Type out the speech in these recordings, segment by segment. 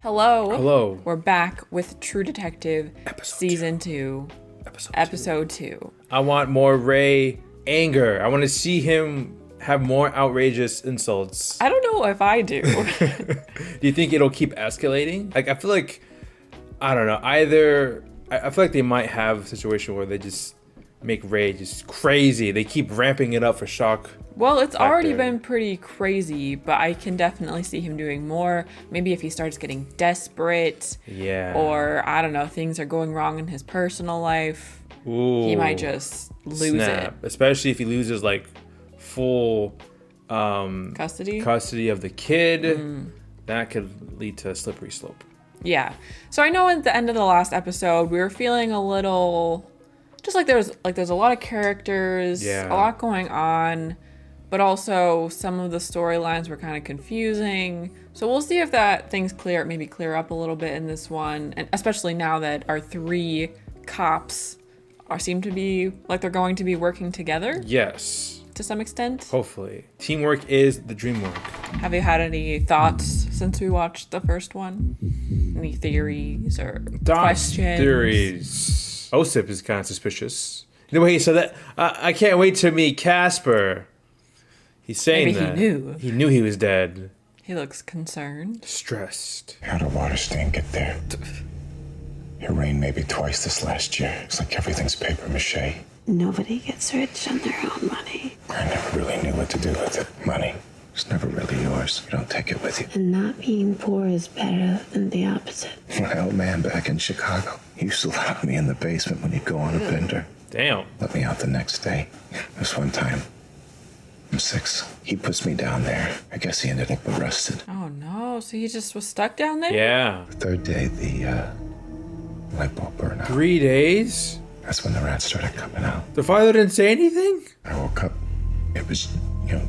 Hello. Hello. We're back with True Detective Season 2, Episode 2. I want more Ray anger. I want to see him have more outrageous insults. I don't know if I do. Do you think it'll keep escalating? Like, I feel like, I don't know, either, I feel like they might have a situation where they just make Ray just crazy. They keep ramping it up for shock. Well, it's already been pretty crazy, but I can definitely see him doing more. Maybe if he starts getting desperate. Yeah. Or, I don't know, things are going wrong in his personal life. Ooh, he might just lose it. Especially if he loses, like, full custody of the kid. That could lead to a slippery slope. Yeah. So I know at the end of the last episode, we were feeling a little... just like there's a lot of characters, a lot going on, but also some of the storylines were kind of confusing. So we'll see if that things maybe clear up a little bit in this one, and especially now that our three cops seem to be like they're going to be working together. Yes. To some extent. Hopefully. Teamwork is the dream work. Have you had any thoughts since we watched the first one? Any theories or questions? Theories. Osip is kind of suspicious. The way he said that, I can't wait to meet Casper. He's saying Maybe that. he knew. He knew he was dead. He looks concerned. Stressed. How did water stain get there? It rained maybe twice this last year. It's like everything's paper mache. Nobody gets rich on their own money. I never really knew what to do with it. Money. It's never really yours. You don't take it with you. And not being poor is better than the opposite. My old man back in Chicago, he used to lock me in the basement when he'd go on a bender. Damn. Let me out the next day. This one time, I'm 6. He puts me down there. I guess he ended up arrested. Oh no, so he just was stuck down there? Yeah. The third day, the light bulb burned out. 3 days? That's when the rats started coming out. The father didn't say anything? I woke up. It was,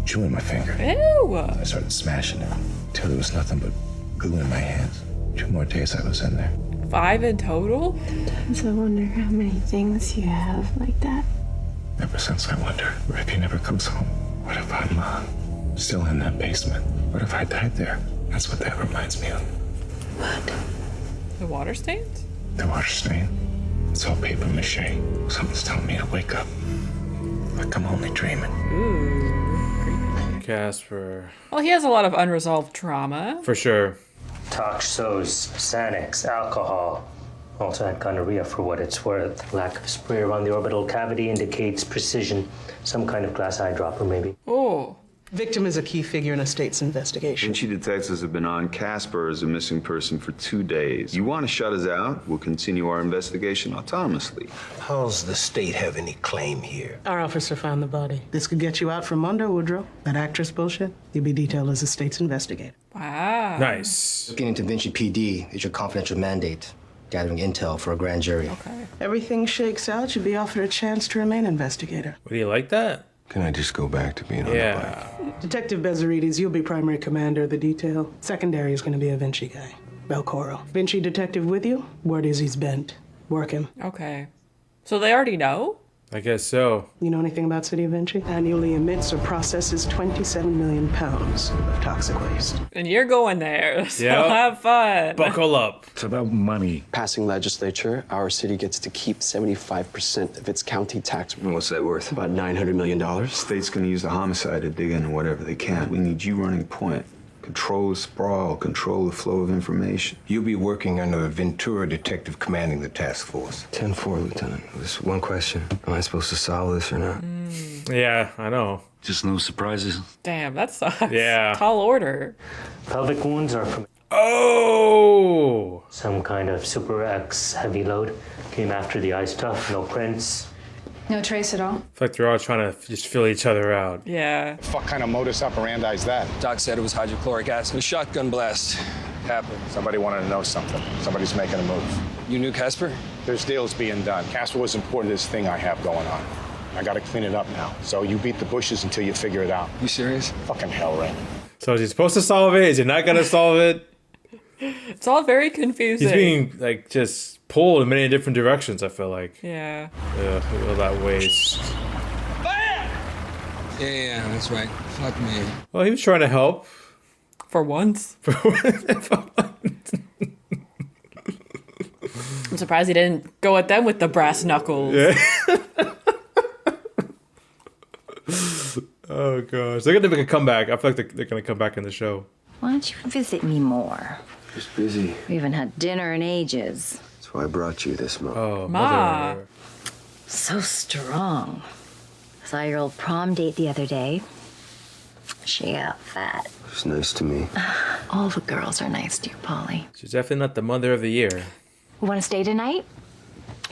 chewing my finger. Ew. I started smashing it till there was nothing but glue in my hands. 2 more days I was in there. 5 in total? Sometimes I wonder how many things you have like that. Ever since I wonder, Ricky never comes home. What if I'm still in that basement? What if I died there? That's what that reminds me of. What? The water stains? The water stain. It's all paper mache. Something's telling me to wake up. Like I'm only dreaming. Ooh. Casper. Well, he has a lot of unresolved trauma. For sure. Toxos, Xanax, alcohol. Also had gonorrhea for what it's worth. Lack of spray around the orbital cavity indicates precision. Some kind of glass eyedropper, maybe. Oh. Victim is a key figure in a state's investigation. Vinci detectives have been on Casper as a missing person for 2 days. You want to shut us out? We'll continue our investigation autonomously. How's the state have any claim here? Our officer found the body. This could get you out from under, Woodrow. That actress bullshit. You'll be detailed as a state's investigator. Wow. Nice. Looking into Vinci PD is your confidential mandate. Gathering intel for a grand jury. Okay. Everything shakes out, you'll be offered a chance to remain investigator. Would he like that? Can I just go back to being on the bike? Detective Bezzarides, you'll be primary commander of the detail. Secondary is going to be a Vinci guy, Belcoro. Vinci detective with you? Word is he's bent. Work him. Okay. So they already know? I guess so. You know anything about City of Vinci? Annually emits or processes 27 million pounds of toxic waste. And you're going there, so Yep. have fun. Buckle up. It's about money. Passing legislature, our city gets to keep 75% of its county tax. What's that worth? About $900 million. State's gonna use the homicide to dig into whatever they can. We need you running point. Control the sprawl, control the flow of information. You'll be working under a Ventura detective commanding the task force. 10-4, Lieutenant. Just one question. Am I supposed to solve this or not? Yeah, I know. Just no surprises. Damn, that sucks. Yeah. Tall order. Pelvic wounds are from Oh! some kind of Super X heavy load. Came after the eye stuff. No prints. No trace at all. I feel like they're all trying to just fill each other out. Yeah. What kind of modus operandi is that? Doc said it was hydrochloric acid. A shotgun blast. Happened. Somebody wanted to know something. Somebody's making a move. You knew Casper? There's deals being done. Casper was important to this thing I have going on. I gotta clean it up now. So you beat the bushes until you figure it out. You serious? Fucking hell, Raymond. So is he supposed to solve it? Is he not gonna solve it? It's all very confusing. He's being, like, just pulled in many different directions, I feel like. Yeah. Ugh, all that waste. Yeah, that's right. Fuck me. Well, he was trying to help. For once. surprised he didn't go at them with the brass knuckles. Yeah. Oh gosh, they're gonna make a comeback. I feel like they're gonna come back in the show. Why don't you visit me more? Just busy. We haven't had dinner in ages. That's why I brought you this month. Oh, Ma. mother. So strong. Saw your old prom date the other day. She got fat. It's nice to me. All the girls are nice to you, Polly. She's definitely not the mother of the year. We want to stay tonight?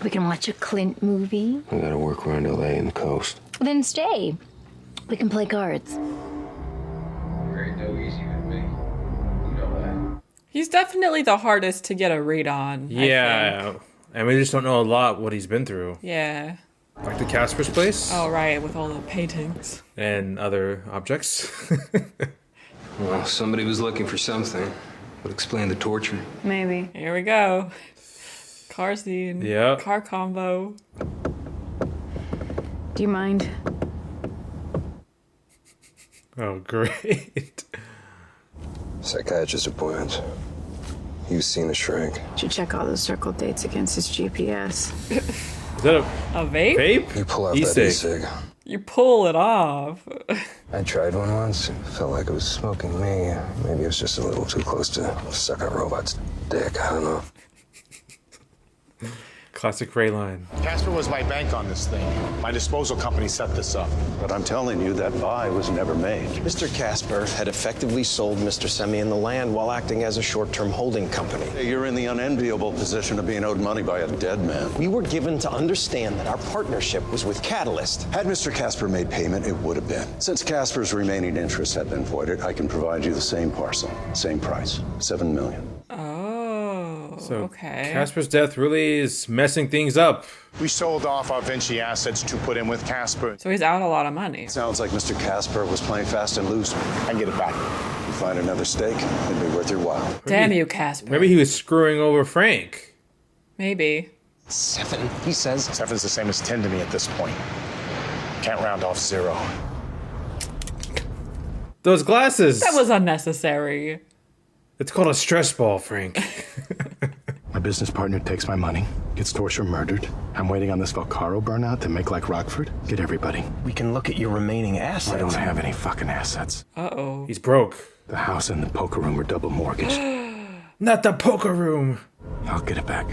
We can watch a Clint movie. I gotta work around LA and the coast. Then stay. We can play cards. There ain't no easy with me. You know that. He's definitely the hardest to get a read on. Yeah, and we just don't know a lot what he's been through. Yeah. Like the Casper's place. Oh, right, with all the paintings. And other objects. Well, somebody was looking for something. Would explain the torture. Maybe. Here we go. Car scene. Yeah. Car combo. Do you mind? Oh, great. Psychiatrist appointments. You've seen the shrink. Should check all those circled dates against his GPS. Is that A vape? vape? You pull out that E-cig. e-cig. You pull it off. I tried one once. It felt like it was smoking me. Maybe it was just a little too close to suck a robot's dick. I don't know. Classic Ray line. Casper was my bank on this thing. My disposal company set this up. But I'm telling you, that buy was never made. Mr. Casper had effectively sold Mr. Semyon the land while acting as a short-term holding company. You're in the unenviable position of being owed money by a dead man. We were given to understand that our partnership was with Catalyst. Had Mr. Casper made payment, it would have been. Since Casper's remaining interests have been voided, I can provide you the same parcel, same price, $7 million. Oh, So okay. Casper's death really is messing things up. We sold off our Vinci assets to put in with Casper. So he's out a lot of money. Sounds like Mr. Casper was playing fast and loose. I can get it back. You find another stake, it'd be worth your while. Damn you, Casper. Maybe he was screwing over Frank. Maybe. 7, he says. 7's the same as 10 to me at this point. Can't round off 0. Those glasses. That was unnecessary. It's called a stress ball, Frank. My business partner takes my money, gets tortured, murdered. I'm waiting on this Volcaro burnout to make like Rockford. Get everybody. We can look at your remaining assets. I don't have any fucking assets. Uh-oh. He's broke. The house and the poker room are double mortgaged. Not the poker room. I'll get it back.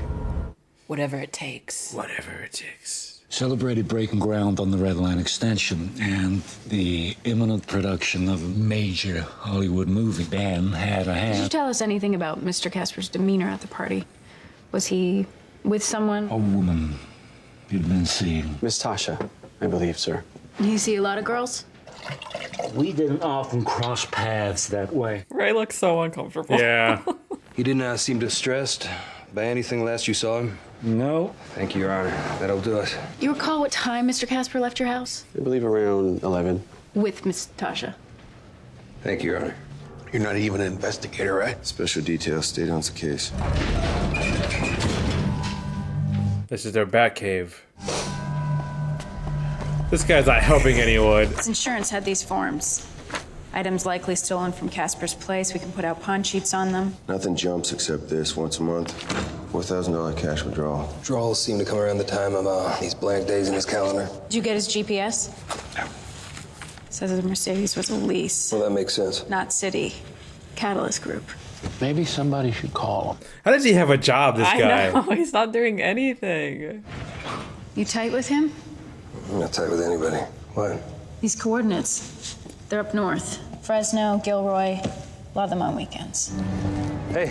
Whatever it takes. Whatever it takes. Celebrated breaking ground on the Red Line extension and the imminent production of a major Hollywood movie. Dan had a Did you hand. tell us anything about Mr. Casper's demeanor at the party? Was he with someone? A woman you'd been seeing. Miss Tasha, I believe, sir. Did you see a lot of girls? We didn't often cross paths that way. Ray looks so uncomfortable. Yeah. He didn't seem distressed by anything last you saw him? No. Thank you, Your Honor. That'll do it. You recall what time Mr. Casper left your house? I believe around 11. With Miss Tasha. Thank you, Your Honor. You're not even an investigator, right? Special details stayed on the case. This is their bat cave. This guy's not helping anyone. His insurance had these forms. Items likely stolen from Casper's place. We can put out pawn sheets on them. Nothing jumps except this once a month. $4,000 cash withdrawal. Withdrawals seem to come around the time of these blank days in his calendar. Did you get his GPS? No. Says the Mercedes was a lease. Well, that makes sense. Not city. Catalyst Group. Maybe somebody should call him. How does he have a job, this guy? I know, he's not doing anything. You tight with him? I'm not tight with anybody. What? These coordinates. They're up north. Fresno, Gilroy. A lot of them on weekends. Hey.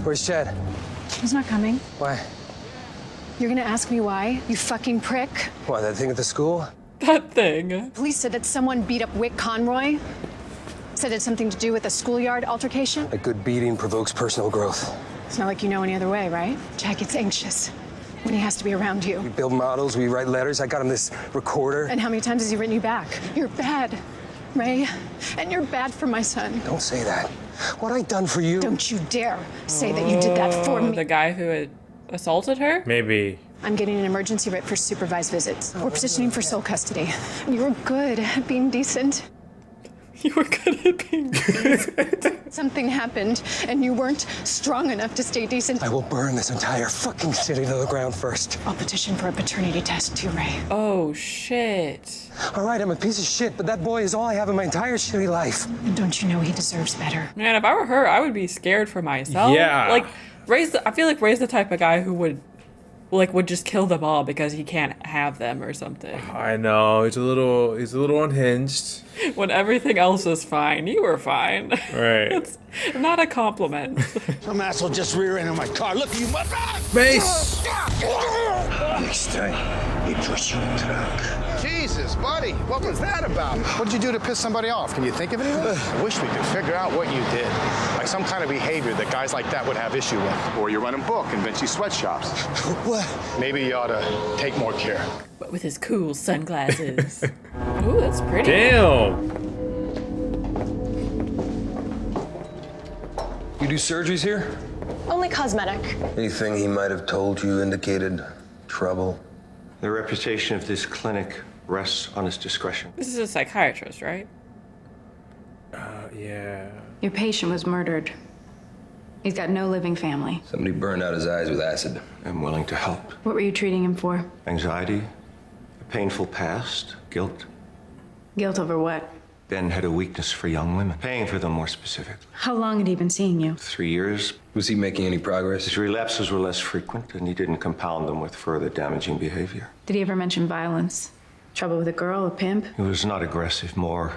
Where's Chad? He's not coming. Why? You're gonna ask me why, you fucking prick? Why, that thing at the school? That thing. Police said that someone beat up Wick Conroy. Said it had something to do with a schoolyard altercation. A good beating provokes personal growth. It's not like you know any other way, right? Jack gets anxious when he has to be around you. We build models, we write letters. I got him this recorder. And how many times has he written you back? You're bad, Ray. And you're bad for my son. Don't say that. What I done for you? Don't you dare say that you did that for me. The guy who had assaulted her? Maybe. I'm getting an emergency writ for supervised visits. We're petitioning for sole custody. And you're good at being decent. You were good at being decent. Something happened, and you weren't strong enough to stay decent. I will burn this entire fucking city to the ground first. I'll petition for a paternity test too, Ray. Oh, shit. All right, I'm a piece of shit, but that boy is all I have in my entire shitty life. And don't you know he deserves better? Man, if I were her, I would be scared for myself. Yeah. Like, I feel like Ray's the type of guy who would just kill them all because he can't have them or something. I know, he's a little unhinged. When everything else is fine, you were fine. Right. It's not a compliment. Some asshole just rear-ended my car. Look, you mother! Mace! Next time, you push your truck. Jesus, buddy, what was that about? What'd you do to piss somebody off? Can you think of anything? I wish we could figure out what you did. Like some kind of behavior that guys like that would have issue with. Or you run a book in Vinci sweatshops. What? Maybe you ought to take more care. But with his cool sunglasses. Ooh, that's pretty. Damn. You do surgeries here? Only cosmetic. Anything he might have told you indicated trouble? The reputation of this clinic rests on his discretion. This is a psychiatrist, right? Yeah. Your patient was murdered. He's got no living family. Somebody burned out his eyes with acid. I'm willing to help. What were you treating him for? Anxiety, a painful past, guilt. Guilt over what? Ben had a weakness for young women, paying for them more specifically. How long had he been seeing you? 3 years. Was he making any progress? His relapses were less frequent, and he didn't compound them with further damaging behavior. Did he ever mention violence? Trouble with a girl, a pimp? He was not aggressive, more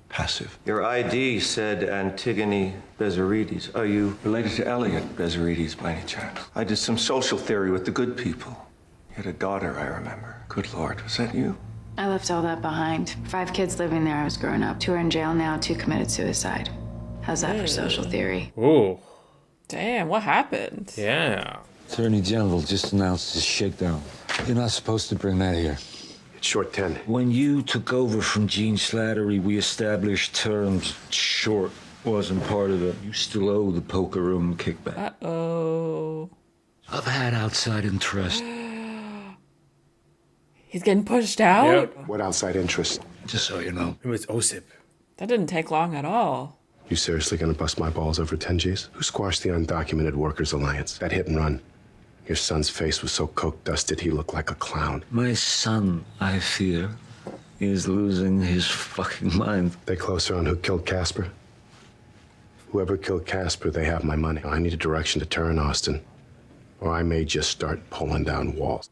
passive. Your ID said Antigone Bezarides. Are you related to Elliot Bezarides by any chance? I did some social theory with the good people. You had a daughter, I remember. Good Lord, was that you? I left all that behind. 5 kids living there I was growing up. 2 are in jail now, 2 committed suicide. How's that for social theory? Ooh. Damn, what happened? Yeah. Attorney General just announced his shakedown. You're not supposed to bring that here. It's short 10. When you took over from Gene Slattery, we established terms. Short wasn't part of it. You still owe the poker room kickback. Uh-oh. I've had outside interest. He's getting pushed out? Yep. What outside interest? Just so you know. It was OSIP. That didn't take long at all. You seriously gonna bust my balls over 10 G's? Who squashed the Undocumented Workers Alliance? That hit and run. Your son's face was so coke dusted he looked like a clown. My son, I fear, is losing his fucking mind. They closer on who killed Casper? Whoever killed Casper, they have my money. I need a direction to turn, Austin, or I may just start pulling down walls.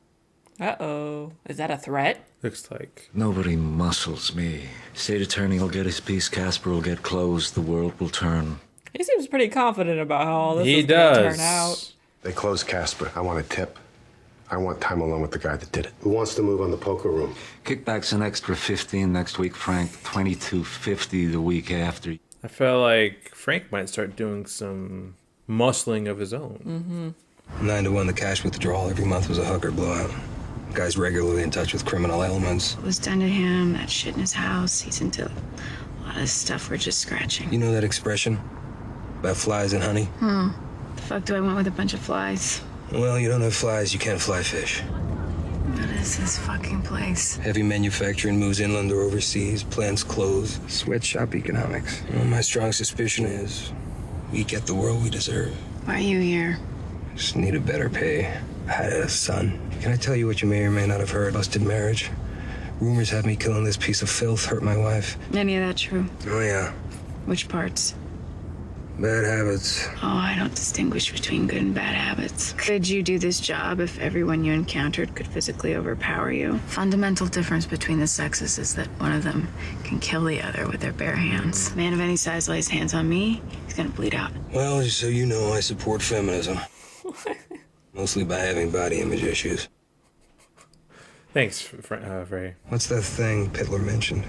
Uh-oh. Is that a threat? Looks like. Nobody muscles me. State attorney will get his piece, Casper will get closed, the world will turn. He seems pretty confident about how all this He is going to does. turn out. They closed Casper. I want a tip. I want time alone with the guy that did it. Who wants to move on the poker room? Kickback's an extra 15 next week, Frank. $22.50 the week after. I felt like Frank might start doing some muscling of his own. Mm-hmm. 9 to 1, the cash withdrawal every month was a hooker blowout. Guy's regularly in touch with criminal elements. What was done to him, that shit in his house, he's into a lot of stuff we're just scratching. You know that expression? About flies and honey? The fuck do I want with a bunch of flies? Well, you don't have flies, you can't fly fish. What is this fucking place? Heavy manufacturing moves inland or overseas, plants close, sweatshop economics. Well, my strong suspicion is we get the world we deserve. Why are you here? Just need a better pay. I had a son. Can I tell you what you may or may not have heard? Busted marriage. Rumors have me killing this piece of filth, hurt my wife. Any of that true? Oh, yeah. Which parts? Bad habits. Oh, I don't distinguish between good and bad habits. Could you do this job if everyone you encountered could physically overpower you? Fundamental difference between the sexes is that one of them can kill the other with their bare hands. A man of any size lays hands on me, he's gonna bleed out. Well, just so you know, I support feminism. Mostly by having body image issues. Thanks, Ray. What's that thing Pitler mentioned?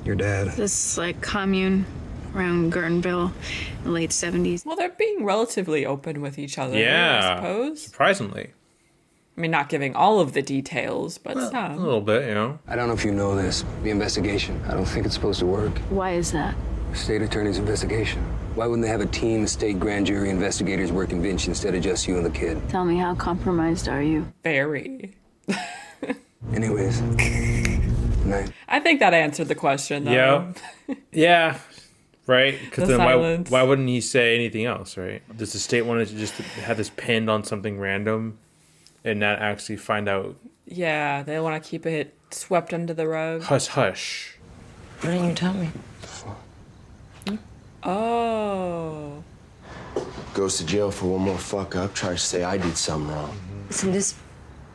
Your dad. This, like, commune around Guerneville in the late 70s. Well, they're being relatively open with each other, Yeah. I suppose. Surprisingly. I mean, not giving all of the details, but A some. little bit, you know. I don't know if you know this. The investigation. I don't think it's supposed to work. Why is that? State attorney's investigation. Why wouldn't they have a team of state grand jury investigators working Vinci instead of just you and the kid? Tell me, how compromised are you? Very. Anyways, tonight. I think that answered the question, though. Yeah. Yeah. Right? Because The then silence. why wouldn't he say anything else, right? Does the state want to just have this pinned on something random and not actually find out? Yeah, they want to keep it swept under the rug. Hush, hush. Why didn't you tell me? Oh. Goes to jail for one more fuck up, tries to say I did something wrong. Listen, this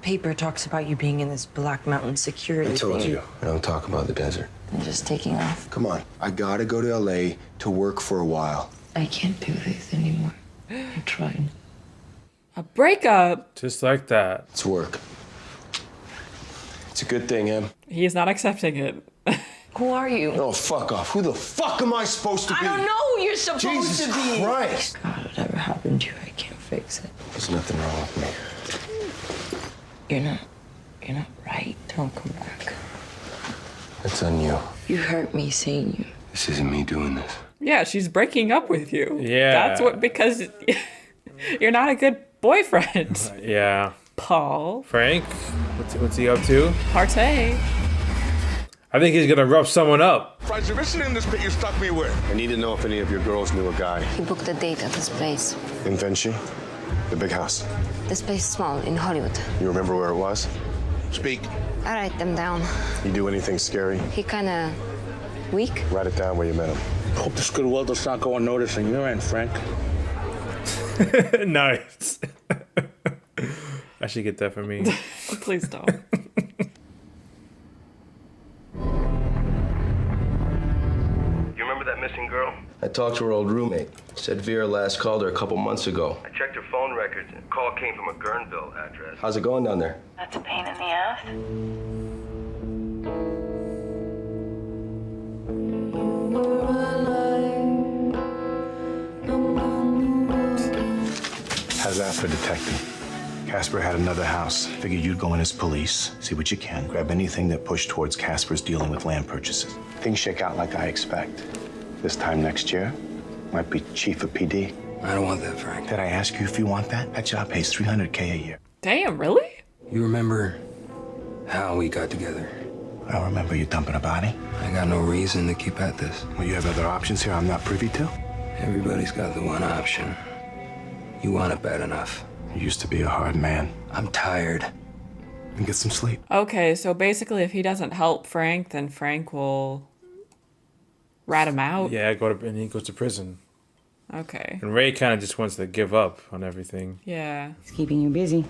paper talks about you being in this Black Mountain security I told thing. you, I don't talk about the desert. And just taking off. Come on, I gotta go to LA to work for a while. I can't do this anymore. I tried. A breakup. Just like that. It's work. It's a good thing, Em. He's not accepting it. Who are you? Oh, fuck off. Who the fuck am I supposed to be? I don't know who you're supposed Jesus to be. Christ. God, whatever happened to you, I can't fix it. There's nothing wrong with me. You're not right. Don't come back. It's on you. You hurt me seeing you. This isn't me doing this. Yeah, she's breaking up with you. Yeah. That's what, because you're not a good boyfriend. Yeah. Paul. Frank, what's he up to? Partay. I think he's gonna rough someone up. Frank, you're missing in this bit you stuck me with. I need to know if any of your girls knew a guy. He booked a date at this place. In Vinci? The big house. This place is small in Hollywood. You remember where it was? Speak. I write them down. You do anything scary? He kinda weak. Write it down where you met him. Hope this goodwill does not go unnoticed on your end, Frank. Nice. I should get that for me. Please don't. You remember that missing girl? I talked to her old roommate. Said Vera last called her a couple months ago. I checked her phone records and the call came from a Guerneville address. How's it going down there? That's a pain in the ass. How's that for detecting? Casper had another house. Figured you'd go in as police, see what you can, grab anything that pushed towards Casper's dealing with land purchases. Things shake out like I expect. This time next year, might be chief of PD. I don't want that, Frank. Did I ask you if you want that? That job pays $300K a year. Damn, really? You remember how we got together? I don't remember you dumping a body. I got no reason to keep at this. Well, you have other options here I'm not privy to? Everybody's got the one option. You want it bad enough. You used to be a hard man. I'm tired. And get some sleep. Okay, so basically if he doesn't help Frank, then Frank will rat him out. Yeah, and he goes to prison. Okay. And Ray kind of just wants to give up on everything. Yeah. It's keeping you busy.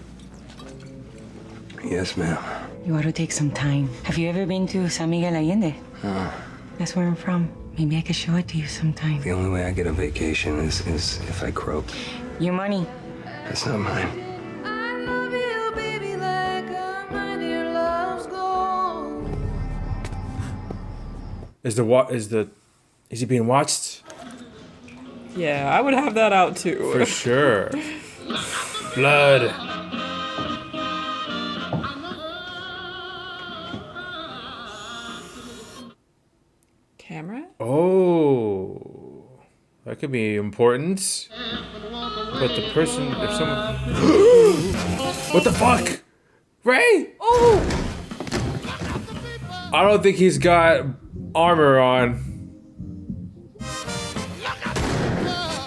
Yes, ma'am. You ought to take some time. Have you ever been to San Miguel Allende? No. That's where I'm from. Maybe I could show it to you sometime. The only way I get a vacation is if I croak. Your money. That's not mine. Is he being watched? Yeah, I would have that out too. For sure. Blood. Camera? Oh. That could be important. But the person, if someone... What the fuck? Ray? Oh! I don't think he's got armor on.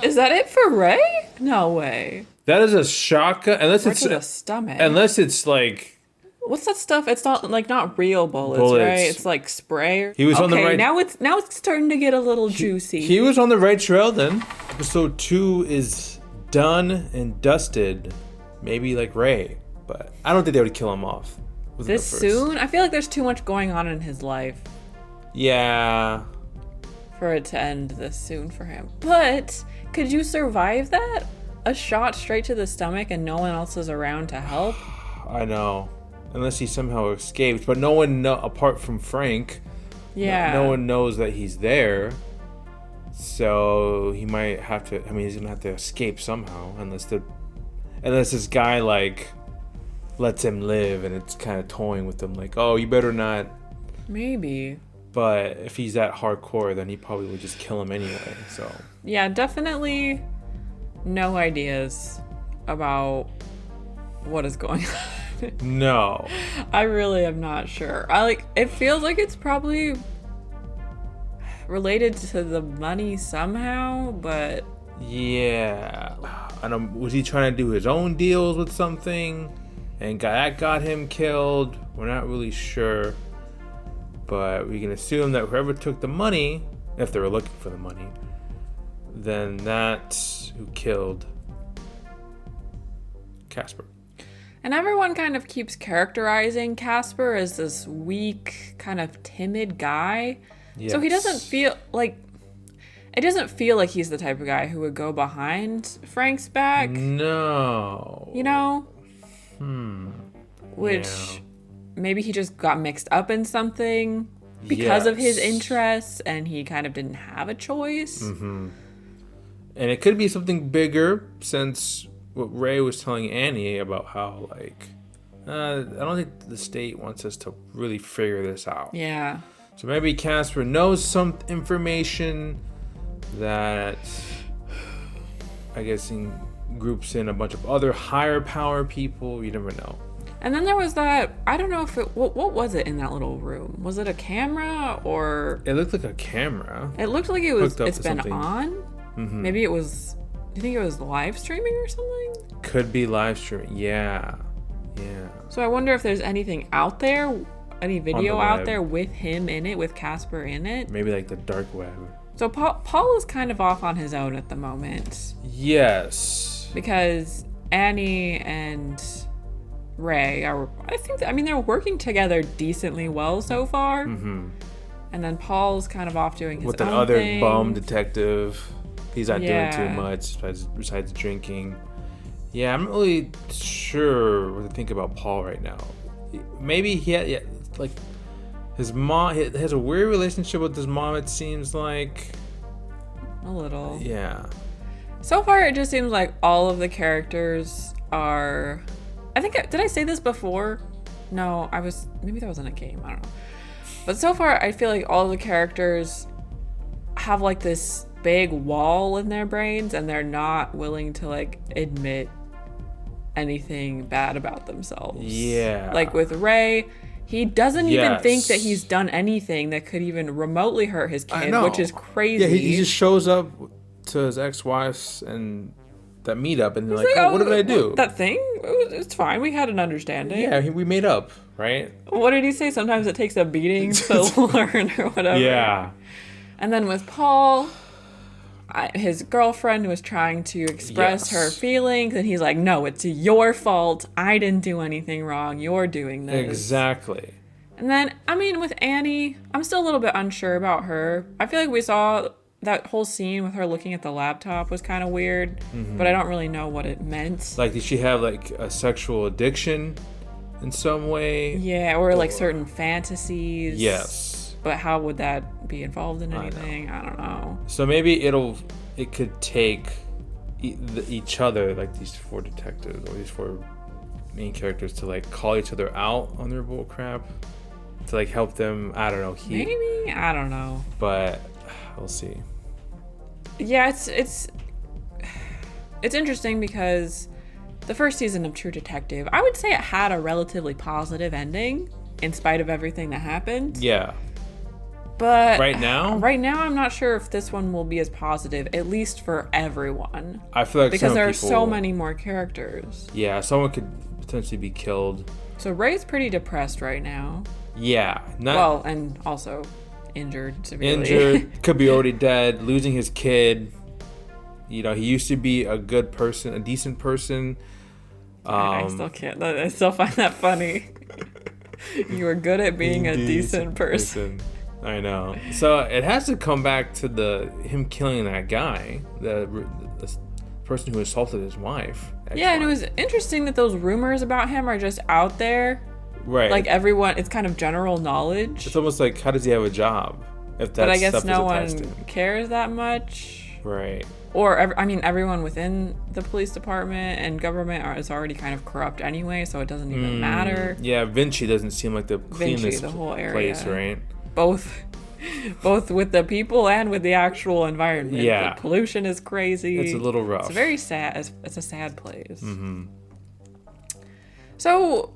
Is that it for Ray? No way. That is a shotgun. Unless Right it's to the stomach. Unless it's like... What's that stuff? It's not real bullets, Bullets. right? It's like spray. He was on the right- Now it's starting to get a little juicy. He was on the right trail then. Episode 2 is done and dusted. Maybe like Ray. But I don't think they would kill him off. within This the first. soon? I feel like there's too much going on in his life Yeah. for it to end this soon for him. But could you survive that? A shot straight to the stomach and no one else is around to help? I know. Unless he somehow escaped. But no one, apart from Frank, Yeah. no one knows that he's there. So he might have to, he's going to have to escape somehow. Unless this guy, like, lets him live and it's kind of toying with him. Like, oh, you better not. Maybe. But if he's that hardcore, then he probably would just kill him anyway. So Yeah, definitely no ideas about what is going on. No. I really am not sure. It feels like it's probably related to the money somehow, but yeah. I don't, was he trying to do his own deals with something and that got him killed? We're not really sure, but we can assume that whoever took the money, if they were looking for the money, then that's who killed Casper. And everyone kind of keeps characterizing Casper as this weak, kind of timid guy. Yes. So he doesn't feel like... It doesn't feel like he's the type of guy who would go behind Frank's back. No. You know? Which maybe he just got mixed up in something because of his interests and he kind of didn't have a choice. Mm-hmm. And it could be something bigger, since what Ray was telling Annie about how, like, I don't think the state wants us to really figure this out. Yeah. So maybe Casper knows some information that, I guess, groups in a bunch of other higher power people. You never know. And then there was that, I don't know if it, what was it in that little room? Was it a camera or? It looked like a camera. It looked like it's been on. Mm-hmm. Maybe it was, do you think it was live streaming or something? Could be live streaming, yeah. So I wonder if there's anything out there, any video out there with him in it, with Casper in it. Maybe like the dark web. So Paul is kind of off on his own at the moment. Yes. Because Annie and Ray are, they're working together decently well so far. Mm-hmm. And then Paul's kind of off doing his own thing. With another bum detective. He's not doing too much besides drinking. Yeah, I'm not really sure what to think about Paul right now. Maybe he had, like, his mom, he has a weird relationship with his mom, it seems like. A little. Yeah. So far, it just seems like all of the characters are... did I say this before? No, maybe that was in a game, I don't know. But so far, I feel like all the characters have, like, this big wall in their brains, and they're not willing to, like, admit anything bad about themselves. Yeah. Like with Ray, he doesn't even think that he's done anything that could even remotely hurt his kid, which is crazy. Yeah, he just shows up to his ex-wife's and that meetup, and they're like, oh, what did I do? That thing? It's fine. We had an understanding. Yeah, we made up, right? What did he say? Sometimes it takes a beating to learn or whatever. Yeah. And then with Paul, his girlfriend was trying to express her feelings, and he's like, no, it's your fault. I didn't do anything wrong. You're doing this. Exactly. And then, with Annie, I'm still a little bit unsure about her. I feel like we saw that whole scene with her looking at the laptop was kind of weird, but I don't really know what it meant. Like, did she have, like, a sexual addiction in some way? Yeah, or like certain fantasies. Yes. But how would that be involved in anything? I don't know. So maybe it could take each other, like these four detectives or these four main characters, to like call each other out on their bull crap, to like help them. I don't know. Maybe, I don't know. But we'll see. Yeah, it's interesting because the first season of True Detective, I would say it had a relatively positive ending in spite of everything that happened. Yeah. But right now, I'm not sure if this one will be as positive, at least for everyone. I feel like because there are so many more characters. Yeah, someone could potentially be killed. So Ray's pretty depressed right now. Yeah. Well, and also injured severely. Injured, could be already dead, losing his kid. You know, he used to be a good person, a decent person. I still can't. I still find that funny. You were good at being a decent person. I know. So it has to come back to him killing that guy, the person who assaulted his wife. Yeah, and it was interesting that those rumors about him are just out there. Right. Like everyone, it's kind of general knowledge. It's almost like, how does he have a job? If that but I guess stuff no is one cares that much. Right. Or, everyone within the police department and government is already kind of corrupt anyway, so it doesn't even matter. Yeah, Vinci doesn't seem like the cleanest the whole area. place, right? Both with the people and with the actual environment. Yeah. The pollution is crazy. It's a little rough. It's very sad. It's a sad place. Mm-hmm. So,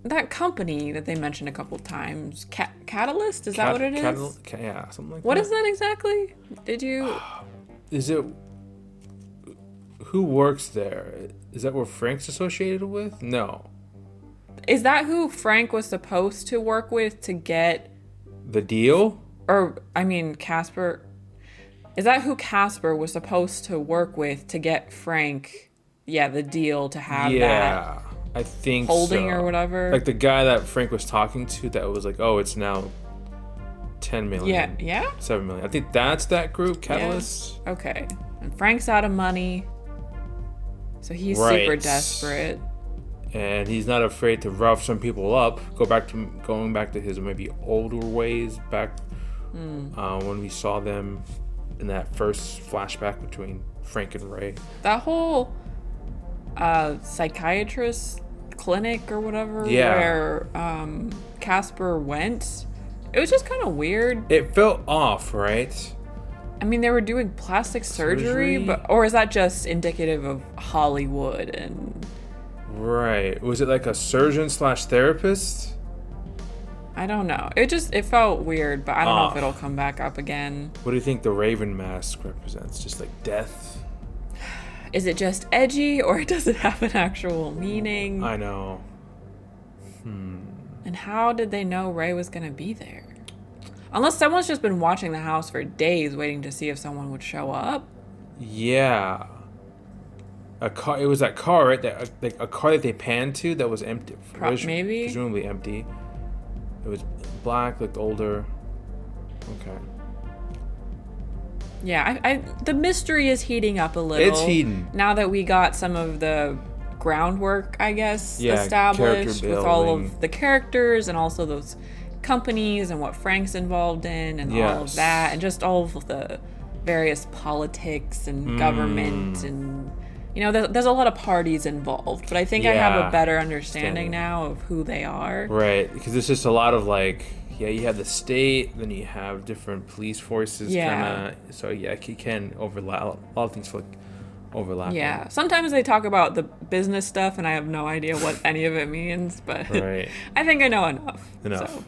that company that they mentioned a couple times, Catalyst, is that what it is? Yeah, something like What that. is that exactly? Did you... Is it... Who works there? Is that where Frank's associated with? No. Is that who Frank was supposed to work with to get... The deal? Or, I mean, Casper... Is that who Casper was supposed to work with to get Frank, the deal to have that I think holding so. or whatever? Like the guy that Frank was talking to that was like, oh, it's now 10 million. Yeah? 7 million. I think that's that group, Catalyst. Yeah. Okay. And Frank's out of money. So he's super desperate. And he's not afraid to rough some people up. Going back to his maybe older ways back when we saw them in that first flashback between Frank and Ray. That whole psychiatrist clinic or whatever where Casper went, it was just kind of weird. It felt off, right? I mean, they were doing plastic surgery? Or is that just indicative of Hollywood and... Right. Was it like a surgeon / therapist? I don't know. It felt weird, but I don't know if it'll come back up again. What do you think the Raven mask represents? Just like death? Is it just edgy, or does it have an actual meaning? I know. And how did they know Ray was going to be there? Unless someone's just been watching the house for days waiting to see if someone would show up. Yeah. It was that car, right? A car that they panned to that was empty. Maybe? Presumably empty. It was black, looked older. Okay. Yeah, the mystery is heating up a little. It's heating. Now that we got some of the groundwork, I guess, established with all of the characters and also those companies and what Frank's involved in and all of that, and just all of the various politics and government and, there's a lot of parties involved, but I think I have a better understanding now of who they are. Right, because it's just a lot of you have the state, then you have different police forces, so it can overlap. A lot of things overlap. Yeah, sometimes they talk about the business stuff, and I have no idea what any of it means, but I think I know enough. So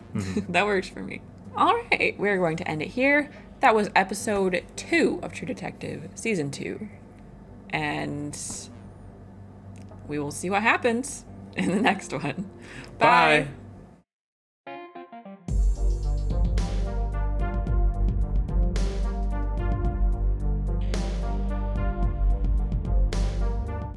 that works for me. All right, we're going to end it here. That was episode 2 of True Detective Season 2. And we will see what happens in the next one. Bye.